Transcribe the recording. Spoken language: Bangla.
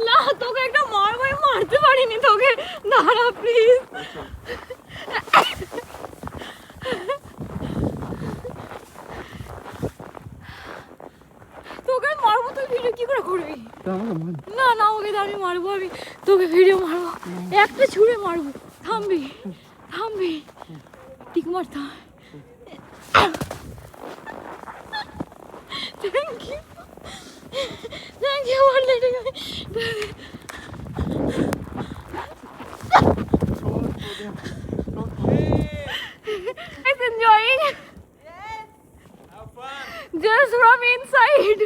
না তোকে একটা মারবো, মারতে পারিনি তোকে, দাঁড়া প্লিজ। তোকে মারবো, তুই ভিডিও কি করে করবি? না না ওকে আমি মারবো, আমি তোকে ভিডিও মারবো, একটা ছুঁড়ে মারবো। থামবি থামবি, টিক মারতে হয়। Thank you thank you for letting me. Guys enjoying? Have fun. Just from inside.